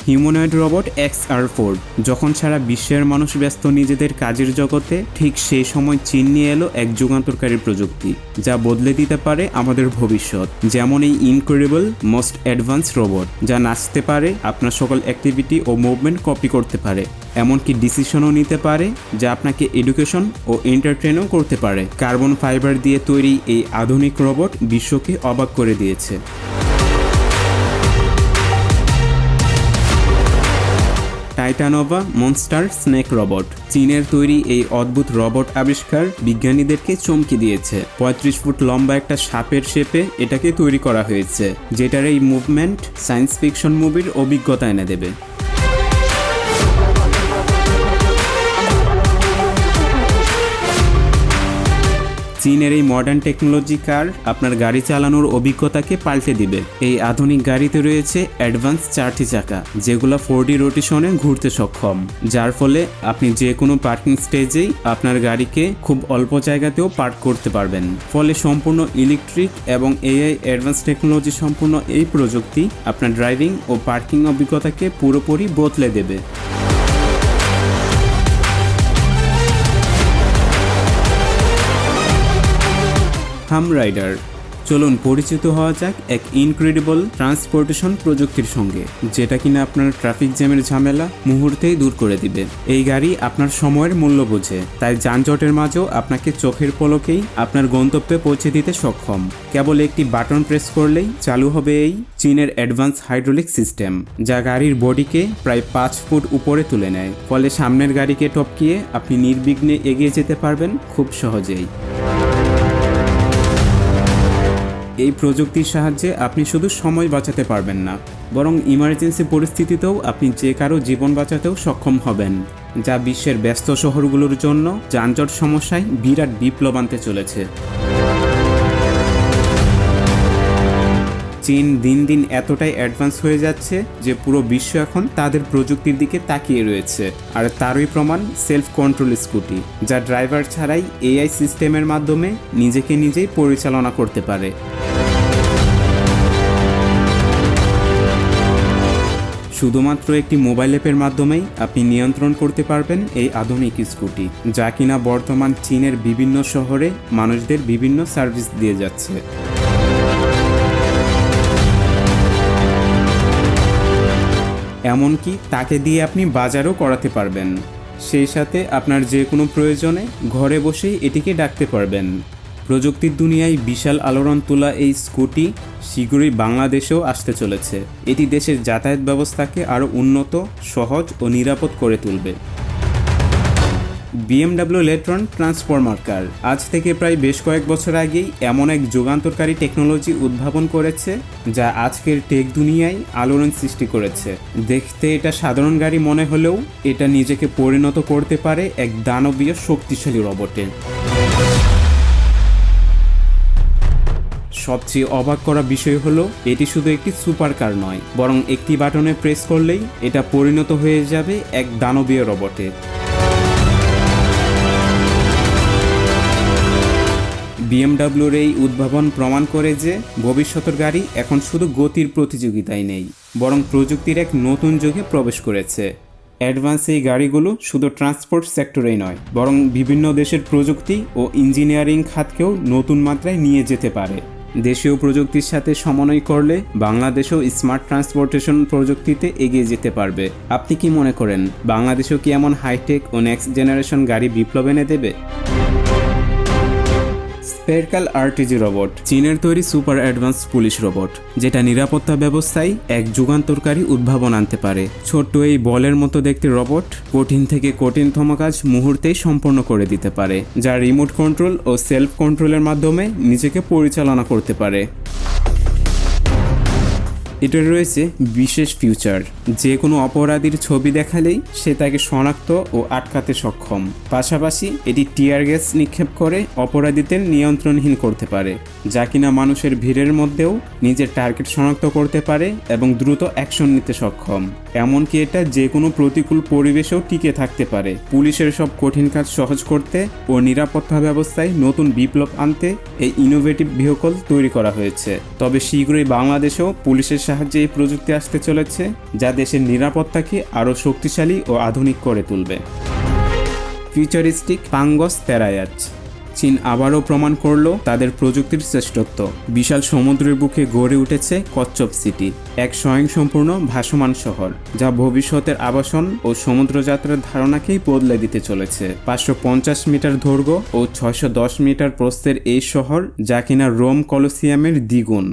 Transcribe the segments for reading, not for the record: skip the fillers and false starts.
Humanoid robot XR4। যখন সারা বিশ্বের মানুষ ব্যস্ত নিজেদের কাজের জগতে, ঠিক সেই সময় চীন নিয়ে এলো এক যুগান্তকারী প্রযুক্তি যা বদলে দিতে পারে আমাদের ভবিষ্যৎ। যেমন এই ইনক্রেডিবল মোস্ট অ্যাডভান্স রোবট, যা নাচতে পারে, আপনার সকল অ্যাক্টিভিটি ও মুভমেন্ট কপি করতে পারে, এমনকি ডিসিশনও নিতে পারে, যা আপনাকে এডুকেশন ও এন্টারটেনও করতে পারে। কার্বন ফাইবার দিয়ে তৈরি এই আধুনিক রোবট বিশ্বকে অবাক করে দিয়েছে। টাইটানোভা মনস্টার স্নেক রোবট। চীনের তৈরি এই অদ্ভুত রোবট আবিষ্কার বিজ্ঞানীদেরকে চমকে দিয়েছে। 35 ফুট লম্বা একটা সাপের শেপে এটাকে তৈরি করা হয়েছে, যেটার এই মুভমেন্ট সায়েন্স ফিকশন মুভির অভিজ্ঞতা এনে দেবে। চীনের এই মডার্ন টেকনোলজি কার আপনার গাড়ি চালানোর অভিজ্ঞতাকে পাল্টে দিবে। এই আধুনিক গাড়িতে রয়েছে অ্যাডভান্স 4টি চাকা, যেগুলো 4D রোটেশনে ঘুরতে সক্ষম, যার ফলে আপনি যে কোনো পার্কিং স্টেজেই আপনার গাড়িকে খুব অল্প জায়গাতেও পার্ক করতে পারবেন। ফলে সম্পূর্ণ ইলেকট্রিক এবং AI অ্যাডভান্স টেকনোলজি সম্পূর্ণ এই প্রযুক্তি আপনার ড্রাইভিং ও পার্কিং অভিজ্ঞতাকে পুরোপুরি বদলে দেবে। হাম রাইডার। চলুন পরিচিত হওয়া যাক এক ইনক্রেডিবল ট্রান্সপোর্টেশন প্রযুক্তির সঙ্গে, যেটা কিনা আপনার ট্রাফিক জ্যামের ঝামেলা মুহূর্তেই দূর করে দিবে। এই গাড়ি আপনার সময়ের মূল্য বোঝে, তাই যানজটের মাঝেও আপনাকে চোখের পলকেই আপনার গন্তব্যে পৌঁছে দিতে সক্ষম। কেবল একটি বাটন প্রেস করলেই চালু হবে এই চীনের অ্যাডভান্স হাইড্রোলিক সিস্টেম, যা গাড়ির বডিকে প্রায় 5 ফুট উপরে তুলে নেয়। ফলে সামনের গাড়িকে টপকিয়ে আপনি নির্বিঘ্নে এগিয়ে যেতে পারবেন খুব সহজেই। এই প্রযুক্তির সাহায্যে আপনি শুধু সময় বাঁচাতে পারবেন না, বরং ইমার্জেন্সি পরিস্থিতিতেও আপনি যে কারো জীবন বাঁচাতেও সক্ষম হবেন, যা বিশ্বের ব্যস্ত শহরগুলোর জন্য যানজট সমস্যায় বিরাট বিপ্লব আনতে চলেছে। চীন দিন দিন এতটাই অ্যাডভান্স হয়ে যাচ্ছে যে পুরো বিশ্ব এখন তাদের প্রযুক্তির দিকে তাকিয়ে রয়েছে। আর তারই প্রমাণ সেলফ কন্ট্রোল স্কুটি, যা ড্রাইভার ছাড়াই AI সিস্টেমের মাধ্যমে নিজেকে নিজেই পরিচালনা করতে পারে। শুধুমাত্র একটি মোবাইল অ্যাপের মাধ্যমেই আপনি নিয়ন্ত্রণ করতে পারবেন এই আধুনিক স্কুটি, যা কিনা বর্তমান চীনের বিভিন্ন শহরে মানুষদের বিভিন্ন সার্ভিস দিয়ে যাচ্ছে। এমনকি তাকে দিয়ে আপনি বাজারও করাতে পারবেন। সেই সাথে আপনার যে কোনো প্রয়োজনে ঘরে বসেই এটিকে ডাকতে পারবেন। প্রযুক্তির দুনিয়ায় বিশাল আলোড়ন তোলা এই স্কুটি শীঘ্রই বাংলাদেশেও আসতে চলেছে। এটি দেশের যাতায়াত ব্যবস্থাকে আরও উন্নত, সহজ ও নিরাপদ করে তুলবে। BMW লেট্রন ট্রান্সফর্মার কার আজ থেকে প্রায় বেশ কয়েক বছর আগেই এমন এক যুগান্তকারী টেকনোলজি উদ্ভাবন করেছে, যা আজকের টেক দুনিয়ায় আলোড়ন সৃষ্টি করেছে। দেখতে এটা সাধারণ গাড়ি মনে হলেও এটা নিজেকে পরিণত করতে পারে এক দানবীয় শক্তিশালী রোবটে। সবচেয়ে অবাক করা বিষয় হলো, এটি শুধু একটি সুপার কার নয়, বরং একটি বাটনে প্রেস করলেই এটা পরিণত হয়ে যাবে এক দানবীয় রোবটে। BMWর এই উদ্ভাবন প্রমাণ করে যে ভবিষ্যতের গাড়ি এখন শুধু গতির প্রতিযোগিতায় নেই, বরং প্রযুক্তির এক নতুন যুগে প্রবেশ করেছে। অ্যাডভান্স এই গাড়িগুলো শুধু ট্রান্সপোর্ট সেক্টরেই নয়, বরং বিভিন্ন দেশের প্রযুক্তি ও ইঞ্জিনিয়ারিং খাতকেও নতুন মাত্রায় নিয়ে যেতে পারে। দেশীয় প্রযুক্তির সাথে সমন্বয় করলে বাংলাদেশও স্মার্ট ট্রান্সপোর্টেশন প্রযুক্তিতে এগিয়ে যেতে পারবে। আপনি কি মনে করেন, বাংলাদেশেও কি এমন হাইটেক ও নেক্সট জেনারেশন গাড়ি বিপ্লব এনে দেবে? স্পেরকাল RTG রোবট। চীনের তৈরি সুপার অ্যাডভান্স পুলিশ রোবট, যেটা নিরাপত্তা ব্যবস্থায় এক যুগান্তকারী উদ্ভাবন আনতে পারে। ছোট্ট এই বলের মতো দেখতে রোবট কঠিন থেকে কঠিনতম কাজ মুহূর্তেই সম্পন্ন করে দিতে পারে, যা রিমোট কন্ট্রোল ও সেলফ কন্ট্রোলের মাধ্যমে নিজেকে পরিচালনা করতে পারে। এটা রয়েছে বিশেষ ফিউচার, যে কোনো অপরাধীর ছবি দেখালেই সে তাকে শনাক্ত ও আটকাতে সক্ষম। পাশাপাশি এটি টিয়ার গ্যাস নিক্ষেপ করে অপরাধীদের নিয়ন্ত্রণহীন করতে পারে, যা কিনা মানুষের ভিড়ের মধ্যেও নিজের টার্গেট শনাক্ত করতে পারে এবং দ্রুত অ্যাকশন নিতে সক্ষম। এমনকি এটা যে কোনো প্রতিকূল পরিবেশেও টিকে থাকতে পারে। পুলিশের সব কঠিন কাজ সহজ করতে ও নিরাপত্তা ব্যবস্থায় নতুন বিপ্লব আনতে এই ইনোভেটিভ ভেহিকল তৈরি করা হয়েছে। তবে শীঘ্রই বাংলাদেশেও পুলিশের সাহায্যে এই প্রযুক্তি আসতে চলেছে, যা দেশের নিরাপত্তাকে আরও শক্তিশালী ও আধুনিক করে তুলবে। ফিউচারিস্টিক পাঙ্গস তেরায়াচ। চীন আবারও প্রমাণ করল তাদের প্রযুক্তির শ্রেষ্ঠত্ব। বিশাল সমুদ্রের বুকে গড়ে উঠেছে কচ্ছপ সিটি, এক স্বয়ংসম্পূর্ণ ভাসমান শহর যা ভবিষ্যতের আবাসন ও সমুদ্রযাত্রার ধারণাকেই বদলে দিতে চলেছে। 550 মিটার দৈর্ঘ্য ও 610 মিটার প্রস্থের এই শহর, যা কিনা রোম কলোসিয়ামের দ্বিগুণ।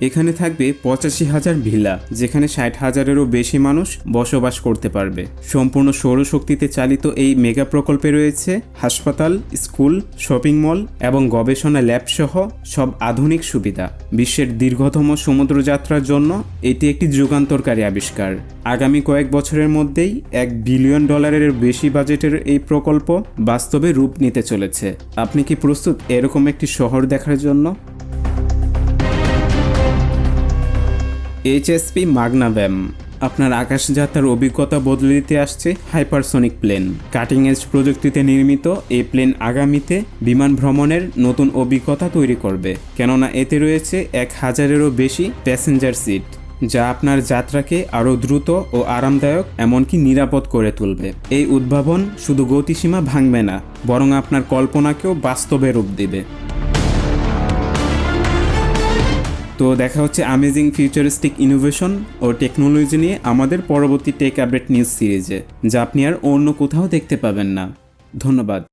এখানে থাকবে 85,000 ভিলা, যেখানে 60,000-এরও বেশি মানুষ বসবাস করতে পারবে। সম্পূর্ণ সৌরশক্তিতে চালিত এই মেগা প্রকল্পে রয়েছে হাসপাতাল, স্কুল, শপিং মল এবং গবেষণা ল্যাব সহ সব আধুনিক সুবিধা। বিশ্বের দীর্ঘতম সমুদ্রযাত্রার জন্য এটি একটি যুগান্তকারী আবিষ্কার। আগামী কয়েক বছরের মধ্যেই $1 বিলিয়ন বেশি বাজেটের এই প্রকল্প বাস্তবে রূপ নিতে চলেছে। আপনি কি প্রস্তুত এরকম একটি শহর দেখার জন্য? HSP ম্যাগনাভ্যাম আপনার আকাশযাত্রার অভিজ্ঞতা বদলে দিতে আসছে হাইপারসনিক প্লেন। কাটিং এজ প্রযুক্তিতে নির্মিত এই প্লেন আগামীতে বিমান ভ্রমণের নতুন অভিজ্ঞতা তৈরি করবে, কেননা এতে রয়েছে 1000-এরও বেশি প্যাসেঞ্জার সিট, যা আপনার যাত্রাকে আরও দ্রুত ও আরামদায়ক এমনকি নিরাপদ করে তুলবে। এই উদ্ভাবন শুধু গতিসীমা ভাঙবে না, বরং আপনার কল্পনাকেও বাস্তবে রূপ দেবে। তো দেখা হচ্ছে অ্যামেজিং ফিউচারিস্টিক ইনোভেশন ও টেকনোলজি নিয়ে আমাদের পরবর্তী টেক আপডেট নিউজ সিরিজে, যা আপনি আর অন্য কোথাও দেখতে পাবেন না। ধন্যবাদ।